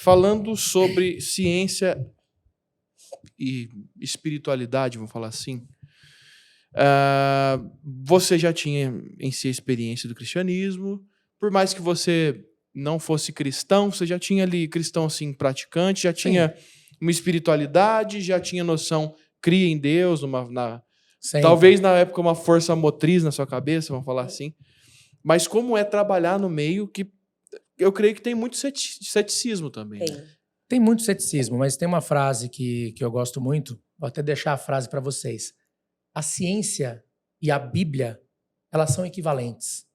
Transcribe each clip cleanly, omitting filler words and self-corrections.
falando sobre ciência e espiritualidade, vamos falar assim, você já tinha em si a experiência do cristianismo, por mais que você não fosse cristão, você já tinha ali cristão assim, praticante, já tinha uma espiritualidade, já tinha noção, cria em Deus, talvez na época uma força motriz na sua cabeça, vamos falar assim, mas como é trabalhar no meio que eu creio que tem muito ceticismo também. Tem muito ceticismo, mas tem uma frase que eu gosto muito, vou até deixar a frase para vocês. A ciência e a Bíblia, elas são equivalentes.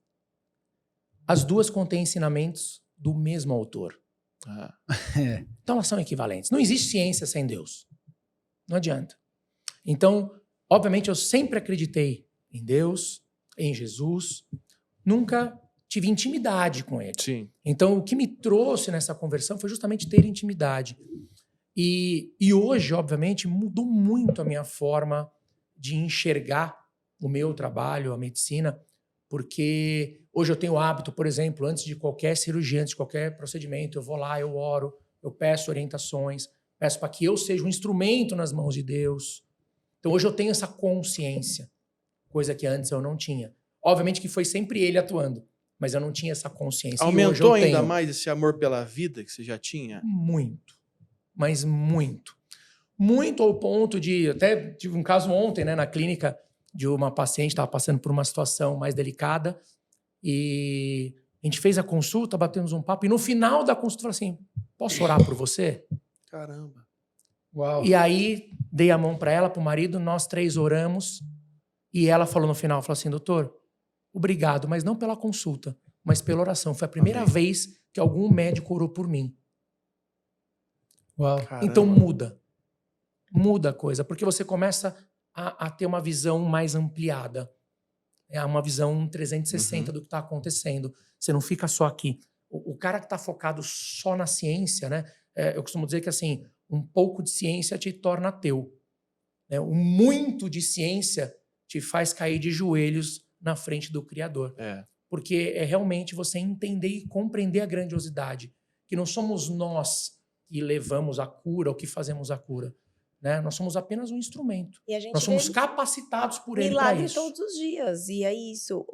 As duas contêm ensinamentos do mesmo autor. Então elas são equivalentes. Não existe ciência sem Deus. Não adianta. Então, obviamente, eu sempre acreditei em Deus, em Jesus. Nunca tive intimidade com ele. Sim. Então, o que me trouxe nessa conversão foi justamente ter intimidade. E hoje, obviamente, mudou muito a minha forma de enxergar o meu trabalho, a medicina, porque hoje eu tenho o hábito, por exemplo, antes de qualquer cirurgia, antes de qualquer procedimento, eu vou lá, eu oro, eu peço orientações, peço para que eu seja um instrumento nas mãos de Deus. Então, hoje eu tenho essa consciência, coisa que antes eu não tinha. Obviamente que foi sempre ele atuando, mas eu não tinha essa consciência. Aumentou ainda mais esse amor pela vida que você já tinha? Muito, mas muito. Muito ao ponto de... Até tive um caso ontem, né, na clínica, de uma paciente que estava passando por uma situação mais delicada e a gente fez a consulta, batemos um papo e no final da consulta falou assim, posso orar por você? Caramba. Uau. E aí dei a mão para ela, para o marido, nós três oramos e ela falou no final, falou assim, doutor, obrigado, mas não pela consulta, mas pela oração. Foi a primeira vez que algum médico orou por mim. Uau. Então muda a coisa, porque você começa a ter uma visão mais ampliada, uma visão 360 do que está acontecendo. Você não fica só aqui. O cara que está focado só na ciência, né? Eu costumo dizer que assim, um pouco de ciência te torna ateu. Né? O muito de ciência te faz cair de joelhos na frente do Criador. Porque é realmente você entender e compreender a grandiosidade. Que não somos nós que levamos a cura ou que fazemos a cura. Né? Nós somos apenas um instrumento. Nós somos capacitados por ele para isso. Milagre todos os dias. E é isso.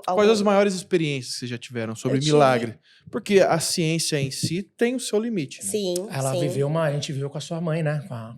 Quais as maiores experiências que vocês já tiveram sobre milagre? Porque a ciência em si tem o seu limite. Né? Sim. A gente viveu com a sua mãe, né? Com a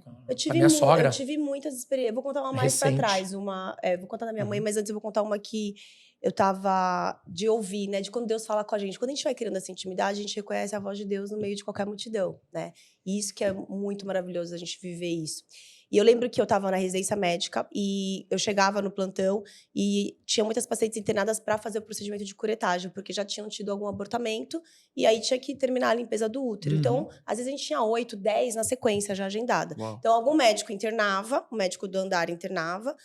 minha sogra. Eu tive muitas experiências. Vou contar uma mais para trás. Vou contar da minha mãe, mas antes eu vou contar uma que eu tava de ouvir, né? De quando Deus fala com a gente. Quando a gente vai criando essa intimidade, a gente reconhece a voz de Deus no meio de qualquer multidão, né? E isso que é muito maravilhoso, a gente viver isso. E eu lembro que eu tava na residência médica e eu chegava no plantão e tinha muitas pacientes internadas para fazer o procedimento de curetagem, porque já tinham tido algum abortamento e aí tinha que terminar a limpeza do útero. Então, às vezes a gente tinha 8, 10 na sequência já agendada. Então, algum médico internava, o médico do andar internava,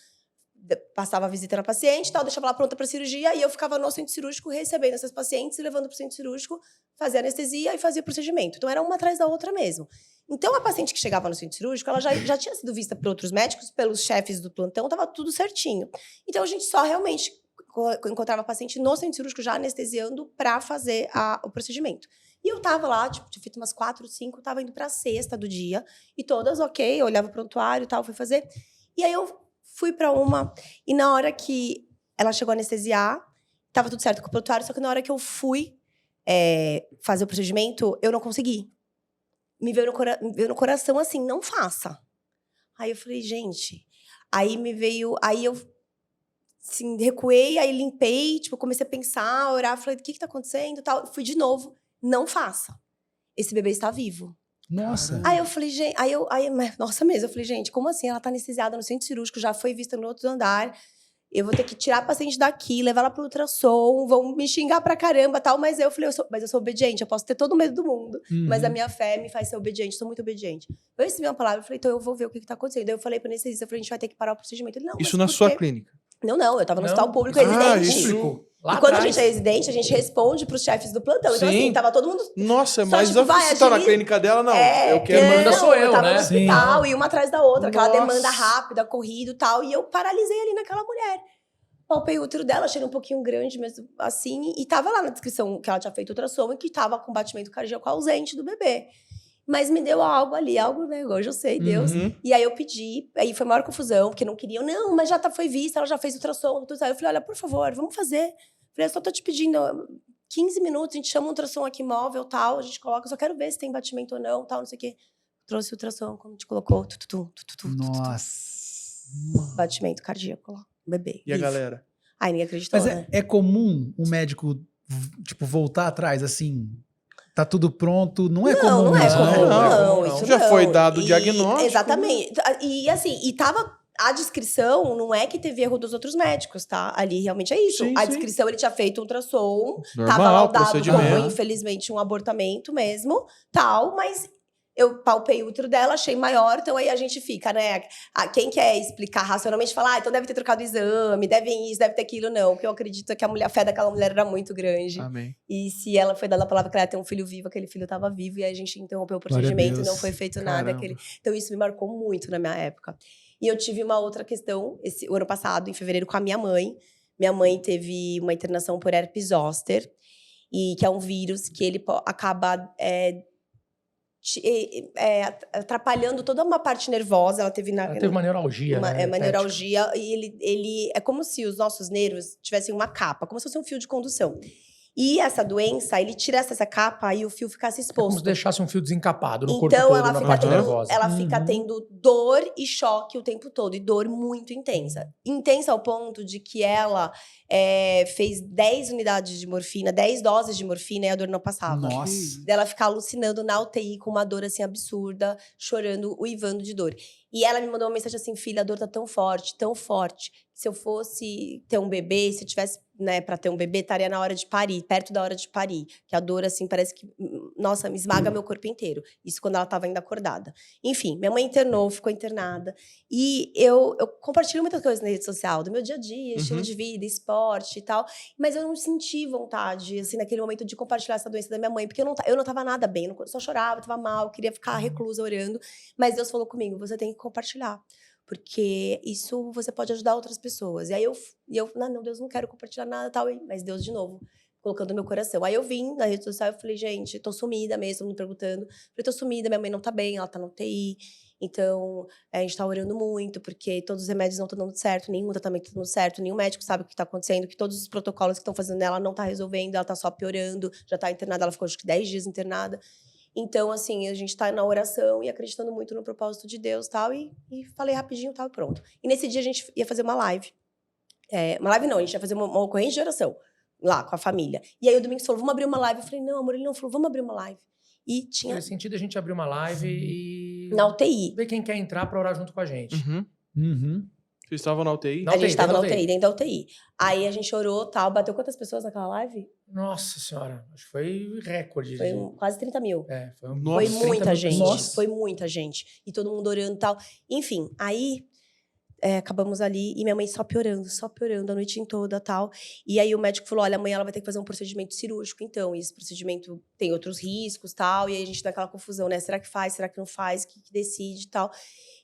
passava a visita na paciente, tal, deixava ela pronta para cirurgia e eu ficava no centro cirúrgico recebendo essas pacientes e levando para o centro cirúrgico, fazia anestesia e fazia procedimento. Então, era uma atrás da outra mesmo. Então, a paciente que chegava no centro cirúrgico, ela já tinha sido vista por outros médicos, pelos chefes do plantão, estava tudo certinho. Então, a gente só realmente encontrava a paciente no centro cirúrgico já anestesiando para fazer o procedimento. E eu tava lá, tinha feito umas 4, 5, tava indo para a sexta do dia, e todas ok, eu olhava o prontuário e tal, fui fazer. E aí eu fui para uma, e na hora que ela chegou a anestesiar, tava tudo certo com o prontuário, só que na hora que eu fui fazer o procedimento, eu não consegui. Me veio no coração assim, não faça. Aí eu falei, gente, aí eu assim, recuei, aí limpei, tipo, comecei a pensar, orar, falei, o que tá acontecendo, tal, fui de novo, não faça. Esse bebê está vivo. Nossa. Aí eu falei, gente, nossa mesmo, eu falei, gente, como assim? Ela tá anestesiada no centro cirúrgico, já foi vista no outro andar. Eu vou ter que tirar a paciente daqui, levar ela pro ultrassom, vão me xingar pra caramba, tal, mas eu falei, eu sou obediente, eu posso ter todo o medo do mundo, mas a minha fé me faz ser obediente, sou muito obediente. Eu recebi uma palavra, eu falei, então eu vou ver o que tá acontecendo. Daí eu falei pro anestesista, eu falei, a gente vai ter que parar o procedimento. Ele, não, isso na sua clínica? Não, eu tava no hospital público residente. Isso. E quando a gente é residente, a gente responde pros chefes do plantão. Então, assim, tava todo mundo... Nossa, mas tipo, você tá na clínica dela, não. Eu quero... Manda sou eu, tava né? No hospital, e uma atrás da outra. Nossa. Aquela demanda rápida, corrido e tal. E eu paralisei ali naquela mulher. palpei o útero dela, achei ele um pouquinho grande, mas assim, e tava lá na descrição que ela tinha feito ultrassom e que tava com batimento cardíaco ausente do bebê. Mas me deu algo ali, algo, né? Hoje eu sei, Deus. Uhum. E aí eu pedi, aí foi maior confusão, porque não queriam. Não, mas já foi vista, ela já fez ultrassom. Tudo. Aí eu falei, olha, por favor, vamos fazer. Falei, eu só tô te pedindo 15 minutos, a gente chama um ultrassom aqui móvel, tal, a gente coloca, eu só quero ver se tem batimento ou não, tal, não sei o quê. Trouxe o ultrassom, como a gente colocou, Nossa. batimento cardíaco lá, o bebê. E a galera? Ai, ninguém acreditou, Mas né? é comum um médico, tipo, voltar atrás, assim, tá tudo pronto? Não é comum Não é isso, né? comum, não, não. isso Já não. foi dado o diagnóstico. Exatamente. E assim, e tava... A descrição não é que teve erro dos outros médicos, tá? Ali realmente é isso. Sim, A sim. descrição, ele tinha feito um ultrassom, Normal, tava laudado procedimento. como, infelizmente, um abortamento mesmo, tal, mas eu palpei o útero dela, achei maior, então aí a gente fica, né? Quem quer explicar racionalmente, fala, então deve ter trocado o exame, deve isso, deve ter aquilo, não. Porque eu acredito que a fé daquela mulher era muito grande. Amém. E se ela foi dada a palavra que ela ia ter um filho vivo, aquele filho estava vivo, e aí a gente interrompeu o Glória a procedimento e não Deus. foi feito nada. Caramba. Então isso me marcou muito na minha época. E eu tive uma outra questão, o ano passado, em fevereiro, com a minha mãe. Minha mãe teve uma internação por herpes zoster, e que é um vírus que ele acaba atrapalhando toda uma parte nervosa. Ela teve uma neuralgia, né? uma neuralgia, e ele é como se os nossos nervos tivessem uma capa, como se fosse um fio de condução. E essa doença, ele tirasse essa capa e o fio ficasse É como exposto. se deixasse um fio desencapado no corpo Então, todo, ela na fica parte tendo, nervosa. ela fica tendo dor e choque o tempo todo. E dor muito intensa. Intensa ao ponto de que ela fez 10 unidades de morfina, 10 doses de morfina e a dor não passava. Nossa. Dela ficar alucinando na UTI com uma dor assim absurda, chorando, uivando de dor. E ela me mandou uma mensagem assim, filha, a dor tá tão forte, se eu fosse ter um bebê, se eu tivesse, né, pra ter um bebê, estaria na hora de parir, perto da hora de parir. Que a dor, assim, parece que, nossa, me esmaga meu corpo inteiro. Isso quando ela tava ainda acordada. Enfim, minha mãe internou, ficou internada. E eu compartilho muitas coisas na rede social, do meu dia a dia, estilo de vida, esporte e tal. Mas eu não senti vontade, assim, naquele momento de compartilhar essa doença da minha mãe. Porque eu não tava nada bem, eu só chorava, eu tava mal, queria ficar reclusa, orando. Mas Deus falou comigo, você tem que compartilhar. Porque isso você pode ajudar outras pessoas. E aí não, Deus, não quero compartilhar nada tal. Mas Deus, de novo, colocando no meu coração. Aí eu vim na rede social e falei, gente, tô sumida mesmo, todo mundo perguntando. Falei, tô sumida, minha mãe não tá bem, ela tá na UTI. Então, a gente tá orando muito, porque todos os remédios não estão dando certo, nenhum tratamento tá dando certo, nenhum médico sabe o que tá acontecendo, que todos os protocolos que estão fazendo nela não tá resolvendo, ela tá só piorando, já tá internada, ela ficou acho que 10 dias internada. Então, assim, a gente tá na oração e acreditando muito no propósito de Deus, tal, e falei rapidinho, tal, e pronto. E nesse dia a gente ia fazer uma live. Uma live não, a gente ia fazer uma ocorrência de oração lá com a família. E aí o Domingos falou, vamos abrir uma live. Eu falei, não, amor, ele não falou, vamos abrir uma live. E tinha... Nesse sentido, a gente abriu uma live e... Na UTI. Ver quem quer entrar pra orar junto com a gente. Vocês estavam na UTI? Na A gente UTI, tava na dentro da UTI, dentro da UTI. Aí a gente orou, tal, bateu quantas pessoas naquela live? Nossa senhora, acho que foi recorde. Foi quase 30 mil. Foi Foi 30 muita mil gente. pessoas. Foi muita gente. E todo mundo orando e tal. Enfim, aí acabamos ali e minha mãe só piorando a noite toda tal. E aí o médico falou: olha, amanhã ela vai ter que fazer um procedimento cirúrgico, então. E esse procedimento tem outros riscos tal. E aí a gente dá aquela confusão, né? Será que faz? Será que não faz? O que decide e tal?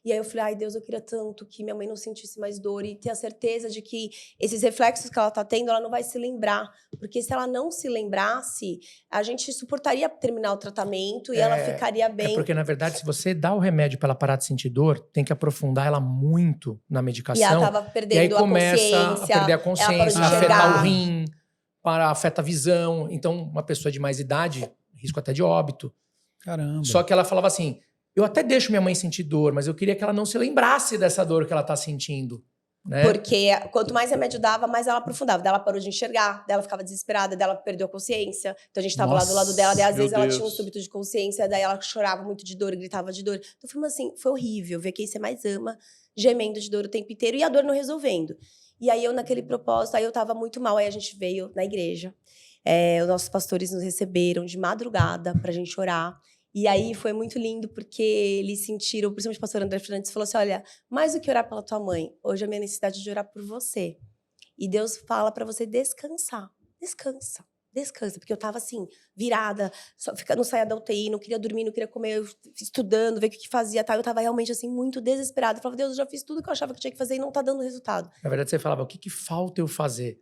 E aí eu falei, ai Deus, eu queria tanto que minha mãe não sentisse mais dor e ter a certeza de que esses reflexos que ela tá tendo, ela não vai se lembrar. Porque se ela não se lembrasse, a gente suportaria terminar o tratamento e ela ficaria bem. Porque, na verdade, se você dá o remédio para ela parar de sentir dor, tem que aprofundar ela muito na medicação. E ela tava perdendo e aí começa a perder a consciência, afetar afetar o rim, afeta a visão. Então, uma pessoa de mais idade, risco até de óbito. Caramba. Só que ela falava assim, eu até deixo minha mãe sentir dor, mas eu queria que ela não se lembrasse dessa dor que ela tá sentindo. Né? Porque quanto mais remédio dava, mais ela aprofundava. Daí ela parou de enxergar, daí ela ficava desesperada, daí ela perdeu a consciência. Então a gente tava lá do lado dela, daí às vezes ela tinha um súbito de consciência, daí ela chorava muito de dor, gritava de dor. Então foi assim, foi horrível ver quem você mais ama, gemendo de dor o tempo inteiro e a dor não resolvendo. E aí eu naquele propósito, aí eu tava muito mal, aí a gente veio na igreja. Os nossos pastores nos receberam de madrugada pra gente orar. E aí foi muito lindo, porque eles sentiram, principalmente o pastor André Fernandes falou assim, olha, mais do que orar pela tua mãe, hoje é a minha necessidade de orar por você. E Deus fala pra você descansar. Descansa. descansa. Porque eu tava assim, virada, não saía da UTI, não queria dormir, não queria comer, estudando, ver o que fazia, tá? Eu tava realmente assim, muito desesperada. Eu falava, Deus, eu já fiz tudo que eu achava que tinha que fazer e não tá dando resultado. Na verdade, você falava, o que falta eu fazer?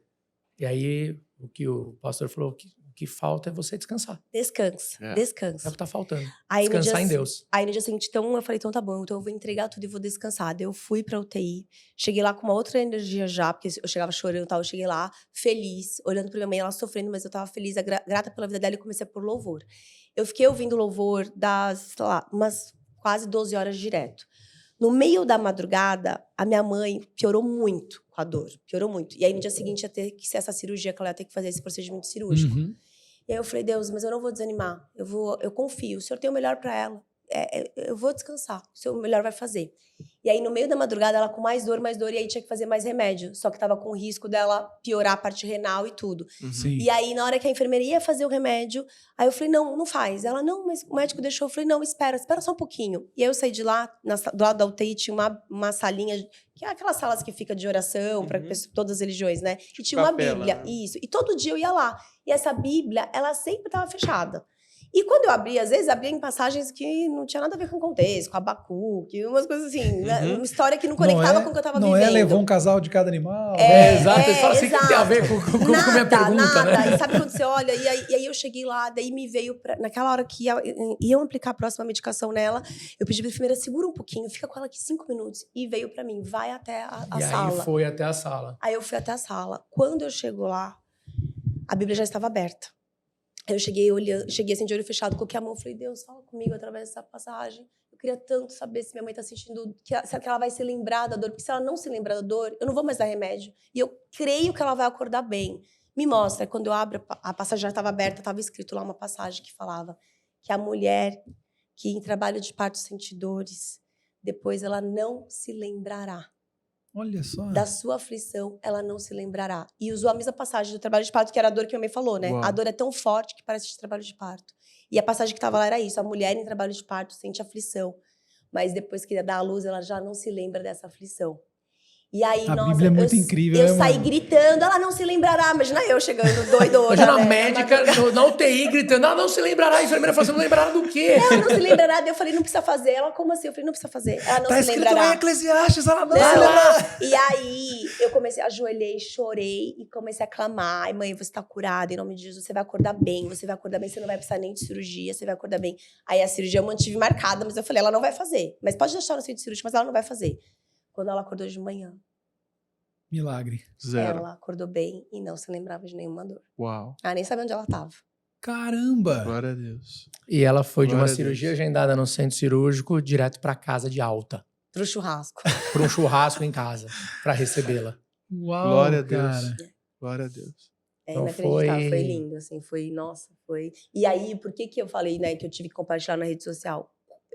E aí, o que o pastor falou, o que falta é você descansar. Descansa, É o descansa. que tá faltando. Aí, Descansar em Deus. Aí no dia seguinte, então eu falei, então tá bom, então eu vou entregar tudo e vou descansar. Daí eu fui pra UTI, cheguei lá com uma outra energia já, porque eu chegava chorando e tal, eu cheguei lá feliz, olhando pra minha mãe, ela sofrendo, mas eu tava feliz, grata pela vida dela e comecei a pôr louvor. Eu fiquei ouvindo louvor das, sei lá, umas quase 12 horas direto. No meio da madrugada, a minha mãe piorou muito com a dor, piorou muito. E aí no dia seguinte ia ter que ser essa cirurgia, que ela ia ter que fazer esse procedimento cirúrgico. E aí eu falei, Deus, mas eu não vou desanimar. Eu confio. O Senhor tem o melhor para ela. Eu vou descansar. O Senhor o melhor vai fazer. E aí, no meio da madrugada, ela com mais dor, e aí tinha que fazer mais remédio. Só que tava com o risco dela piorar a parte renal e tudo. Sim. E aí, na hora que a enfermeira ia fazer o remédio, aí eu falei, não faz. Ela, não, mas o médico deixou. Eu falei, não, espera só um pouquinho. E aí eu saí de lá, do lado da UTI tinha uma salinha, que é aquelas salas que fica de oração para todas as religiões, né? E tinha uma Capela, Bíblia, né? isso. E todo dia eu ia lá. E essa Bíblia, ela sempre estava fechada. E quando eu abria, às vezes abria em passagens que não tinha nada a ver com o contexto, com Abacuque, umas coisas assim, né? Uma história que não conectava com o que eu tava vivendo. Não é levou um casal de cada animal. Exato. Você fala assim, o que tem a ver com a minha pergunta, nada. né? E sabe quando você olha, e aí eu cheguei lá, daí me veio, naquela hora que iam aplicar a próxima medicação nela, eu pedi pra enfermeira, segura um pouquinho, fica com ela aqui 5 minutos. E veio pra mim, vai até a sala. E aí foi até a sala. Aí eu fui até a sala. Quando eu chego lá, a Bíblia já estava aberta. Eu cheguei assim de olho fechado, coloquei a mão e falei, Deus, fala comigo através dessa passagem. Eu queria tanto saber se minha mãe tá sentindo, será que ela vai se lembrar da dor? Porque se ela não se lembrar da dor, eu não vou mais dar remédio. E eu creio que ela vai acordar bem. Me mostra, quando eu abro, a passagem já estava aberta, estava escrito lá uma passagem que falava que a mulher que em trabalho de parto sente dores, depois ela não se lembrará. Olha só. Da sua aflição, ela não se lembrará. E usou a mesma passagem do trabalho de parto, que era a dor que minha mãe falou, né? Uau. A dor é tão forte que parece de trabalho de parto. E a passagem que estava lá era isso. A mulher em trabalho de parto sente aflição. Mas depois que dá à luz, ela já não se lembra dessa aflição. E aí, A Bíblia é muito incrível, eu né, saí mano? gritando, ela não se lembrará. Imagina eu chegando doido hoje. Imagina a médica na UTI gritando, ela não se lembrará. A enfermeira falou, você não lembrará do quê? Ela não se lembrará. Daí eu falei, não precisa fazer. Ela, como assim? Eu falei, não precisa fazer. Ela não Tá se escrito lembrará. em Eclesiastes, ela não se Não. lembra. E aí, eu comecei, ajoelhei, chorei e comecei a clamar. Ai, mãe, você tá curada, em nome de Jesus, você vai acordar bem, você não vai precisar nem de cirurgia, você vai acordar bem. Aí a cirurgia eu mantive marcada, mas eu falei, ela não vai fazer. Mas pode deixar no centro de cirurgia, mas ela não vai fazer. Quando ela acordou de manhã, Milagre. Zero. ela acordou bem e não se lembrava de nenhuma dor. Uau. Ela nem sabia onde ela tava. Caramba. Glória a Deus. E ela foi de uma Glória a cirurgia Deus. agendada no centro cirúrgico direto pra casa de alta. Pro churrasco. Por um churrasco em casa, pra recebê-la. Uau, Glória a Deus. cara. Glória a Deus. Então Inacreditável, foi lindo, assim, foi... E aí, por que eu falei, né, que eu tive que compartilhar na rede social?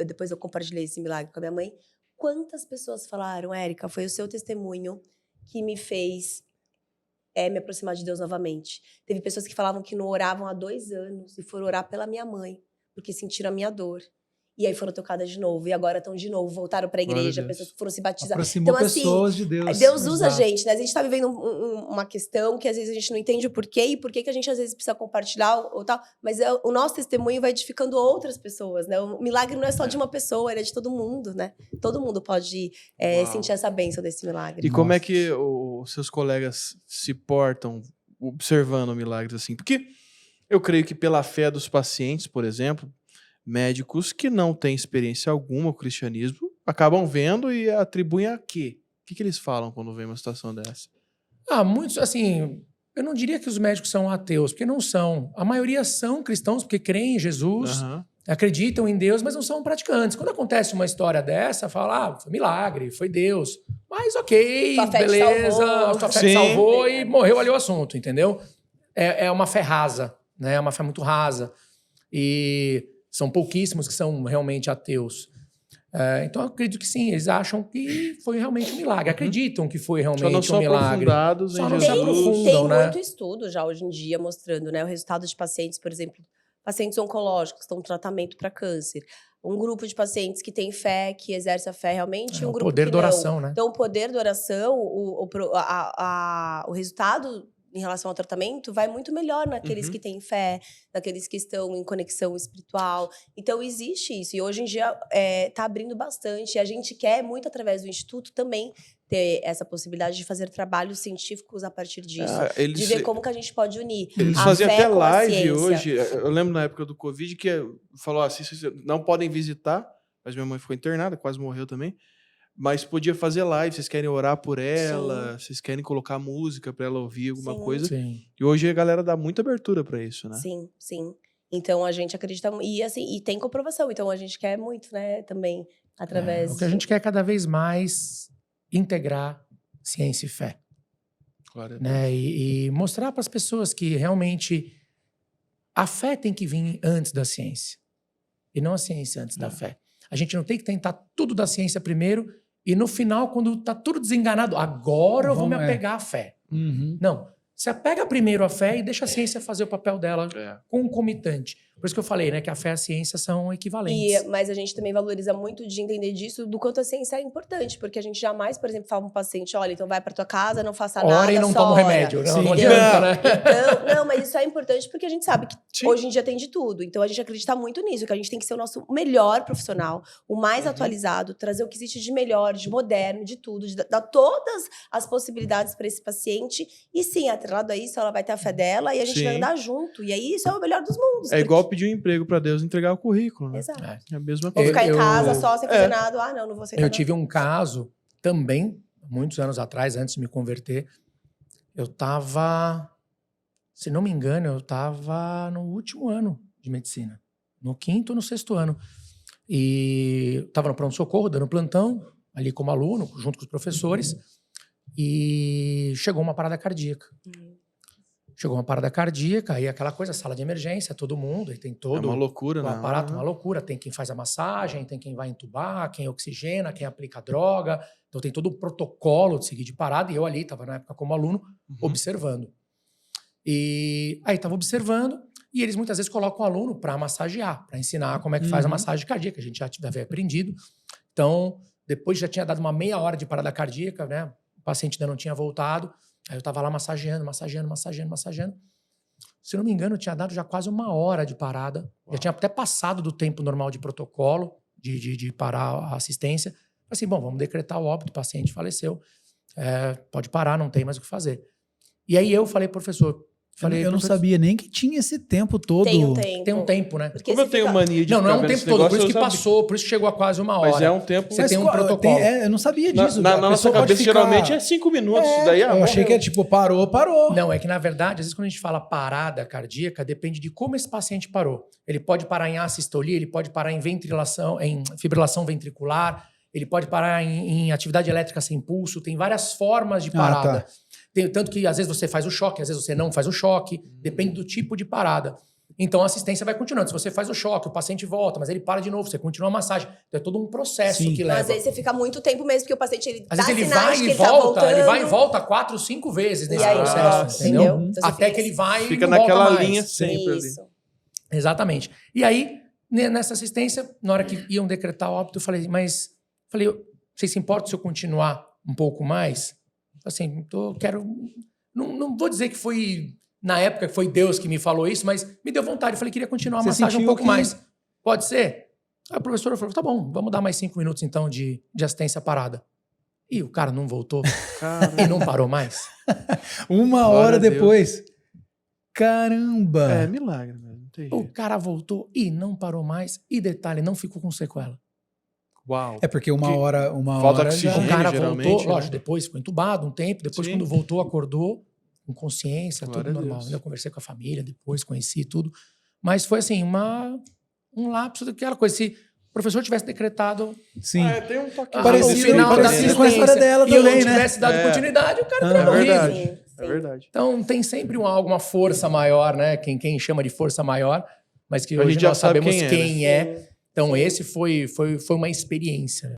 Depois eu compartilhei esse milagre com a minha mãe. Quantas pessoas falaram, Érica, foi o seu testemunho que me fez me aproximar de Deus novamente. Teve pessoas que falavam que não oravam há 2 anos e foram orar pela minha mãe, porque sentiram a minha dor. E aí foram tocadas de novo, e agora estão de novo, voltaram para a igreja, pessoas que foram se batizar. Aproximou Então, assim, pessoas de Deus. Deus usa a Exato. gente, né? A gente está vivendo uma questão que às vezes a gente não entende o porquê, e por que a gente às vezes precisa compartilhar ou tal, mas o nosso testemunho vai edificando outras pessoas, né? O milagre não é só de uma pessoa, ele é de todo mundo, né? Todo mundo pode sentir essa bênção desse milagre. E como é que os seus colegas se portam observando milagres assim? Porque eu creio que pela fé dos pacientes, por exemplo, médicos que não têm experiência alguma com o cristianismo acabam vendo e atribuem a quê? O que eles falam quando vem uma situação dessa? Muitos, assim, eu não diria que os médicos são ateus, porque não são. A maioria são cristãos, porque creem em Jesus, acreditam em Deus, mas não são praticantes. Quando acontece uma história dessa, fala, foi milagre, foi Deus. Mas ok, Tua fé te beleza, salvou. a tua fé te Sim. salvou e morreu ali o assunto, entendeu? É uma fé rasa, né? É uma fé muito rasa. E são pouquíssimos que são realmente ateus. Então, eu acredito que sim, eles acham que foi realmente um milagre. Acreditam que foi Só não realmente são um milagre. aprofundados Só em não se Jesus. aprofundam, Tem né? muito estudo já hoje em dia mostrando, né, o resultado de pacientes, por exemplo, pacientes oncológicos que estão em tratamento para câncer. Um grupo de pacientes que tem fé, que exerce a fé realmente, e um O grupo poder que da não. oração, né? Então, o poder da oração, o resultado em relação ao tratamento, vai muito melhor naqueles que têm fé, naqueles que estão em conexão espiritual. Então, existe isso. E hoje em dia está abrindo bastante. E a gente quer, muito através do Instituto, também ter essa possibilidade de fazer trabalhos científicos a partir disso. De ver como que a gente pode unir Eles a faziam fé até com a live ciência. hoje. Eu lembro na época do Covid que falou assim, vocês não podem visitar, mas minha mãe ficou internada, quase morreu também. Mas podia fazer live, vocês querem orar por ela, vocês querem colocar música pra ela ouvir alguma coisa. Sim. E hoje a galera dá muita abertura pra isso, né? Sim, sim. Então a gente acredita e assim, e tem comprovação, então a gente quer muito, né, também através O que a gente quer é cada vez mais integrar ciência e fé, Glória a né? E mostrar para as pessoas que realmente a fé tem que vir antes da ciência e não a ciência antes da fé. A gente não tem que tentar tudo da ciência primeiro e no final, quando tá tudo desenganado, agora eu vou me apegar à fé. Não. Você apega primeiro à fé e deixa a ciência fazer o papel dela concomitante. Por isso que eu falei, né, que a fé e a ciência são equivalentes. Mas a gente também valoriza muito de entender disso, do quanto a ciência é importante, porque a gente jamais, por exemplo, fala para um paciente, olha, então vai para tua casa, não faça nada, Ora e não toma o remédio. Não adianta, né? Então, não, mas isso é importante porque a gente sabe que hoje em dia tem de tudo. Então a gente acredita muito nisso, que a gente tem que ser o nosso melhor profissional, o mais atualizado, trazer o que existe de melhor, de moderno, de tudo, de dar todas as possibilidades para esse paciente. E sim, atrelado a isso, ela vai ter a fé dela e a gente vai andar junto. E aí isso é o melhor dos mundos. É igual pedir um emprego pra Deus e entregar o currículo, né? Exato. É a mesma Ou coisa. ficar em casa só, sem fazer nada. Não vou aceitar Eu nada. tive um caso também, muitos anos atrás, antes de me converter. Eu tava, se não me engano, eu tava no último ano de medicina. No 5º ou no 6º ano. E tava no pronto-socorro, dando plantão, ali como aluno, junto com os professores. E chegou uma parada cardíaca. Chegou uma parada cardíaca, aí aquela coisa, sala de emergência, todo mundo, aí tem todo É uma loucura, o né? aparato, uma loucura. Tem quem faz a massagem, tem quem vai entubar, quem oxigena, quem aplica a droga. Então tem todo um protocolo de seguir de parada. E eu ali, estava na época como aluno, observando. E aí estava observando, e eles muitas vezes colocam o aluno para massagear, para ensinar como é que faz a massagem cardíaca. A gente já havia aprendido. Então, depois já tinha dado uma meia hora de parada cardíaca, né? O paciente ainda não tinha voltado. Aí eu estava lá massageando. Se não me engano, eu tinha dado já quase 1 hora de parada. Já tinha até passado do tempo normal de protocolo, de parar a assistência. Assim, bom, vamos decretar o óbito, o paciente faleceu. Pode parar, não tem mais o que fazer. E aí eu falei, professor... Eu não sabia nem que tinha esse tempo todo. Tem um tempo. Tem um tempo, né? Porque Como eu tenho mania de Não é ficar um vendo tempo esse todo, por negócio, isso que eu sabia. passou, por isso que chegou a quase 1 hora. Mas é um tempo... Você tem um protocolo. Eu não sabia disso. Na A nossa pessoa pode cabeça, ficar- geralmente, é 5 minutos. Daí, eu achei que é tipo, parou. Não, é que na verdade, às vezes quando a gente fala parada cardíaca, depende de como esse paciente parou. Ele pode parar em assistolia, ele pode parar em fibrilação ventricular, ele pode parar em atividade elétrica sem pulso, tem várias formas de parada. tá. Tem, tanto que às vezes você faz o choque, às vezes você não faz o choque, depende do tipo de parada. Então a assistência vai continuando. Se você faz o choque, o paciente volta, mas ele para de novo, você continua a massagem. Então é todo um processo Sim. que Mas leva. às vezes você fica muito tempo mesmo, porque o paciente ele Às dá vezes ele sinais vai que e ele tá volta, voltando. ele vai e volta 4, 5 vezes nesse E aí, processo, entendeu? entendeu? Então, você Até fica- que ele vai Fica e não volta naquela mais. linha sempre ali. Isso. Exatamente. E aí, nessa assistência, na hora que iam decretar o óbito, eu falei, vocês se importam se eu continuar um pouco mais? Assim, quero... Não vou dizer que foi, na época, que foi Deus que me falou isso, mas me deu vontade. Eu falei, queria continuar a Você massagem um sentiu pouco que- mais. Pode ser? Aí a professora falou, tá bom, vamos dar mais 5 minutos, então, de assistência parada. E o cara não voltou e não parou mais. 1 hora depois. Caramba! É milagre, mesmo. Não tem O jeito. cara voltou e não parou mais. E detalhe, não ficou com sequela. Uau. É porque uma Que hora falta já- oxigênio. O cara geralmente, voltou, né? lógico, depois ficou entubado um tempo, depois Sim. quando voltou, acordou com consciência, Glória tudo a normal. Deus. Eu conversei com a família depois, conheci tudo. Mas foi assim, um lapso daquela coisa. Se o professor tivesse decretado Sim. Tem um toque. Parecido- no final da parecido com a história assistência dela e eu não também, né? tivesse dado É. continuidade, o cara Ah, teria É morrido. verdade. Sim, É sim. verdade. Então tem sempre alguma força maior, né? Quem chama de força maior, mas que A hoje gente já nós sabemos sabemos quem é, quem é. Então esse foi uma experiência.